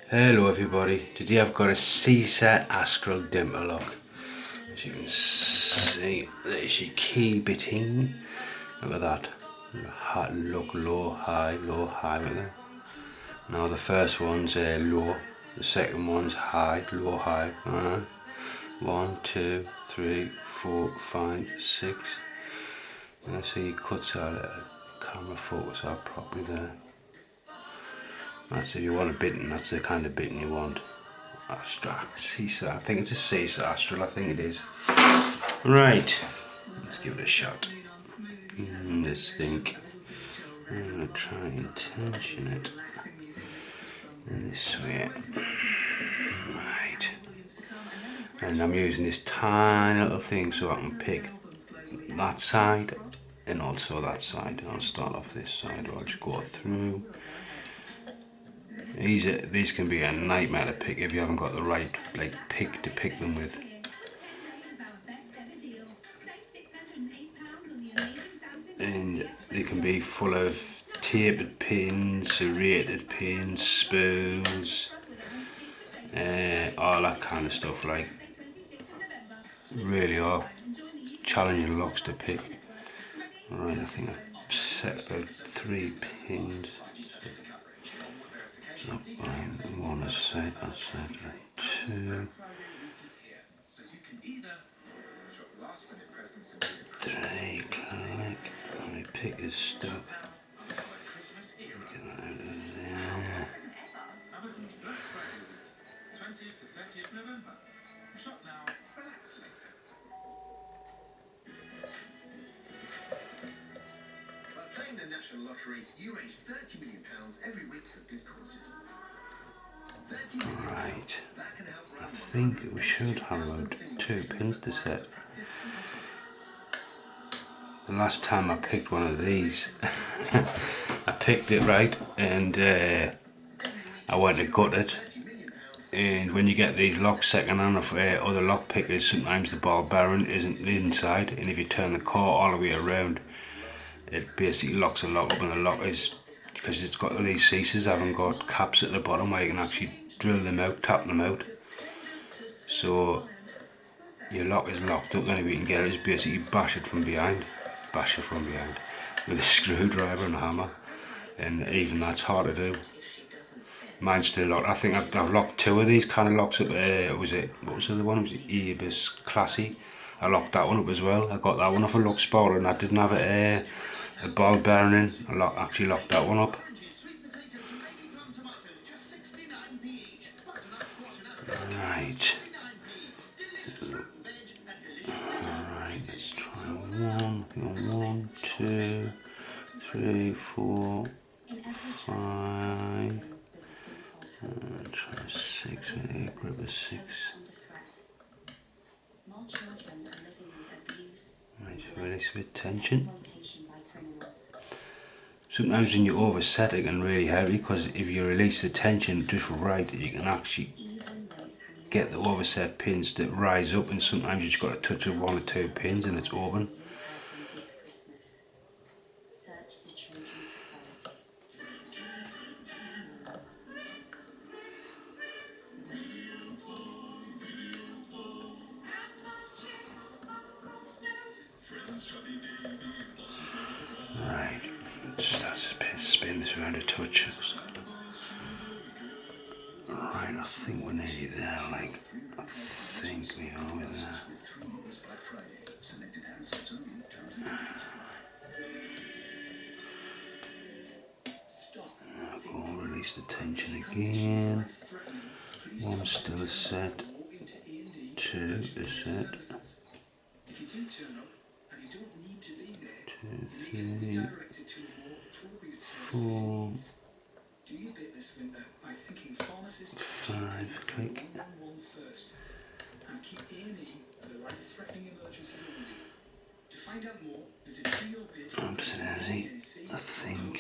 Hello everybody, today I've got a Cisa Astral Dimple lock. As you can see, there's your key bitting. Look at that. Look low, high with that. Now the first one's low, the second one's high, low, high. 1, 2, 3, 4, 5, 6. And I see he cuts out a camera focus out properly there. That's if you want a bitten, that's the kind of bitten you want. Astral, Cisa, I think it's a Cisa Astral, I think it is. Right, let's give it a shot. This thing, I'm going to try and tension it in this way. Right, and I'm using this tiny little thing so I can pick that side and also that side. I'll start off this side, I'll just go through. These can be a nightmare to pick if you haven't got the right pick to pick them with. And they can be full of tapered pins, serrated pins, spools, all that kind of stuff. Like, really are challenging locks to pick. Right, I think I've set about 3 pins. One is set, that's set, right, 2, 3, click, let me pick this stuff. Get that out of there. Playing the National Lottery, you raise £30 million every week for good causes. Right, I think we should have about 2 pins to set. The last time I picked one of these, I picked it right and I went to gut it. And when you get these locks second hand of other lock pickers, sometimes the ball bearing isn't inside, and if you turn the core all the way around, it basically locks the lock up, and the lock is, because it's got these Cisas, haven't got caps at the bottom where you can actually drill them out, tap them out. So your lock is locked up, and if you can get it, is basically bash it from behind with a screwdriver and a hammer, and even that's hard to do. Mine's still locked. I think I've locked 2 of these kind of locks up. What was the other one? Was it Ibis Classy? I locked that one up as well. I got that one off a lock spot and I didn't have a ball bearing in. I actually locked that one up. Right. Alright, let's try 1, 2, 3, 4, 5. Try 6, maybe grab a 6. Right, release a bit of tension. Sometimes when you overset it can really hurt you, because if you release the tension just right, you can actually get the overset pins to rise up, and sometimes you just got a touch of 1 or 2 pins and it's open. Right, let's spin this around a touch. Right, I think we're nearly there, I think we are there. Now go and release the tension again. 1 still is set, 2 is set, 2, 3, 4, 5, click. Absolutely, I think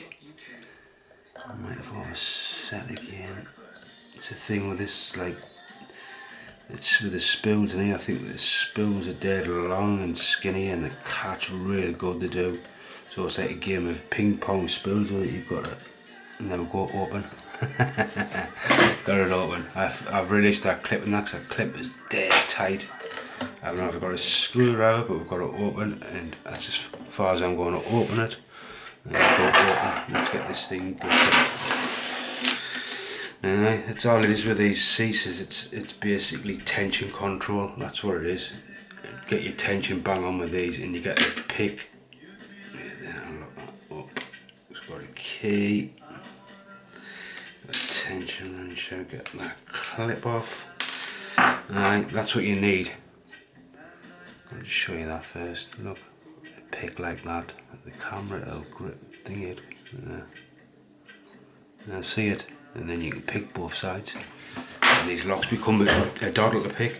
I might have overset again. It's a thing with this, it's with the spools in here. I think the spools are dead long and skinny, and the catch really good to do. So it's like a game of ping pong spools that you've got to never go open. Got it open. I've released that clip, and that clip is dead tight. I don't know if I've got a screwdriver, but we've got it open, and that's as far as I'm going to open it. And go open. Let's get this thing gutted. That's all it is with these Cisas. It's basically tension control. That's what it is. Get your tension bang on with these, and you get the pick. Look that up. It's got a key. Tension wrencher. Get that clip off. That's what you need. I'll just show you that first. Look, a pick like that. The camera will grip thing it. Now see it, and then you can pick both sides. And these locks become a doddle to pick.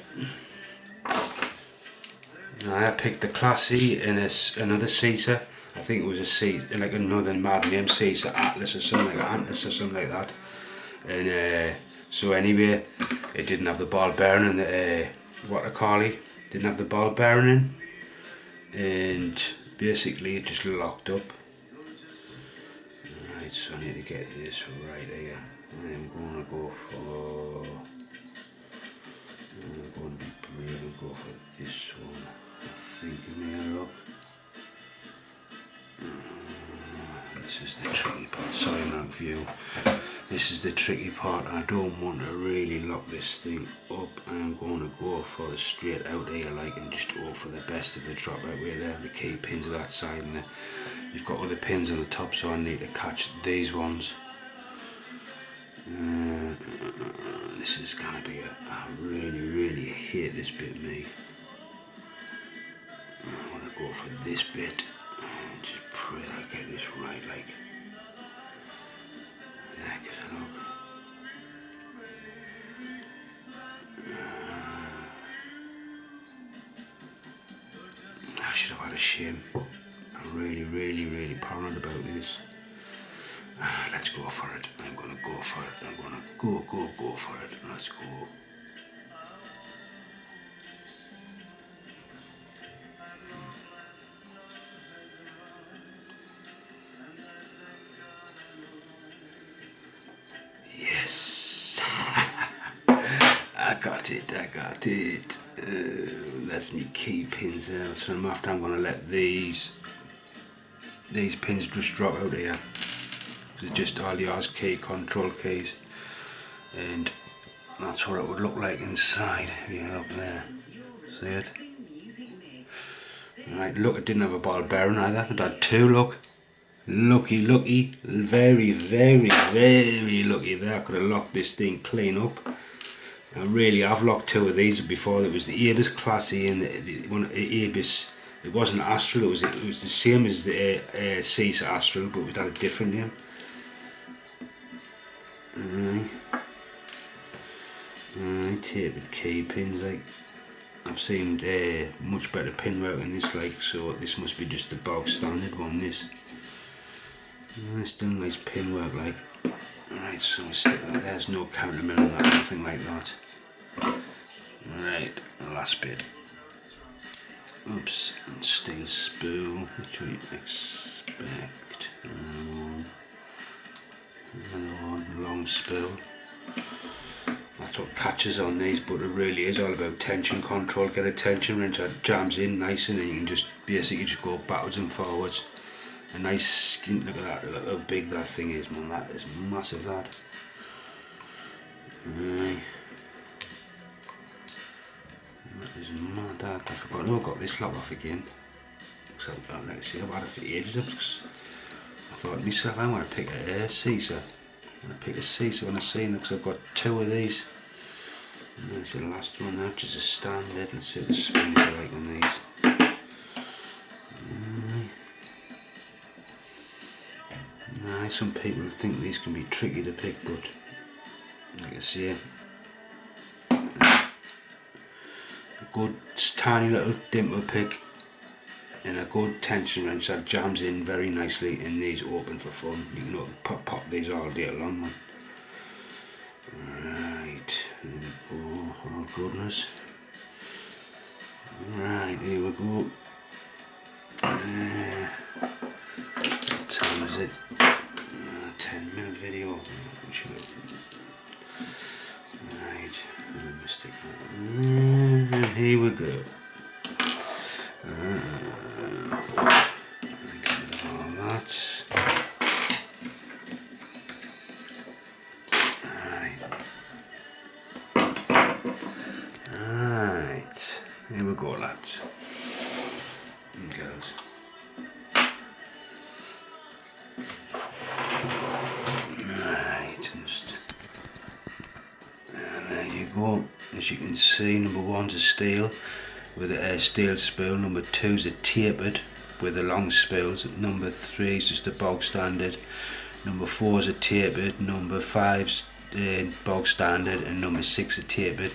I picked the Classy and another Cisa. I think it was a Cisa, like another mad name, Cisa Atlas or something like that, Atlas or something like that. And so anyway, it didn't have the ball bearing and the water collie didn't have the ball bearing in, and basically it just locked up. Right, so I need to get this right here. I'm going to go for. I'm going to be brave and go for this one. I think it may look. This is the tricky part. Sorry, wrong view. This is the tricky part. I don't want to really lock this thing up. I'm going to go for the straight out here, like, and just go for the best of the drop out where there. The key pins are that side, and you've got other pins on the top, so I need to catch these ones. This is gonna be I really hate this bit, me. I want to go for this bit and just pray that I get this right, like. Yeah, cause look. I should have had a shim. I'm really paranoid about this. Let's go for it. I'm gonna go for it. I'm gonna go for it. Let's go. Yes. I got it. That's me key pins there. So after I'm gonna let these pins just drop out here. It's just all yours key control keys, and that's what it would look like inside if you look there. See it? Right, look, it didn't have a ball bearing either. It had two. Look, lucky, very lucky there. I could have locked this thing clean up. I really have locked two of these before. It was the Ibis Classy and the one Ibis. It wasn't Astral. It was the same as the Cisa Astral, but it had a different name. Tape with key pins, like. I've seen much better pin work in this, like, so this must be just the bog standard one, this. Still nice pin work, like. Alright, so stick that, there's no counter mill on that, nothing like that. Right, the last bit. Oops, and steel spool, which we expect. Another one, long spool. That's what catches on these, but it really is all about tension control. Get a tension wrench that jams in nice, and then you can just basically just go backwards and forwards. A nice skin, look at that, look how big that thing is, man. That is massive, that. That is mad, that. I forgot, I got this lock off again. Except, let's see, I've had it for ages. I thought to myself, I'm going to pick a Cisa. I'm going to pick a Cisa when I see it, because I've got two of these. And there's the last one there, which is a standard. Let's see what the springs are like on these. Some people think these can be tricky to pick, but like I say, a good tiny little dimple pick and a good tension wrench that jams in very nicely, and these open for fun. You can pop these all day long. Right, oh goodness. Right, here we go. What time is it? 10-minute video. Right, let me stick that. And here we go. All that. Right, here we go, lads and girls. Right, and there you go. As you can see, number 1's a steel with a steel spool. Number 2's a tapered with the long spools. Number 3's just a bog standard. Number 4's a tapered. Number 5's bog standard, and number 6 are tapered.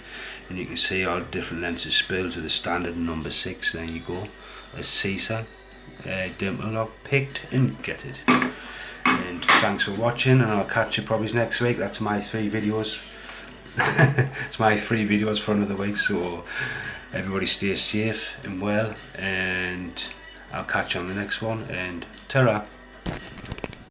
And you can see all different lengths of spools with the standard and number 6. There you go, a Cisa Dimple lock, picked and gutted. And thanks for watching, and I'll catch you probably next week. That's my 3 videos. It's my 3 videos for another week, so everybody stay safe and well, and I'll catch you on the next one, and ta-ra.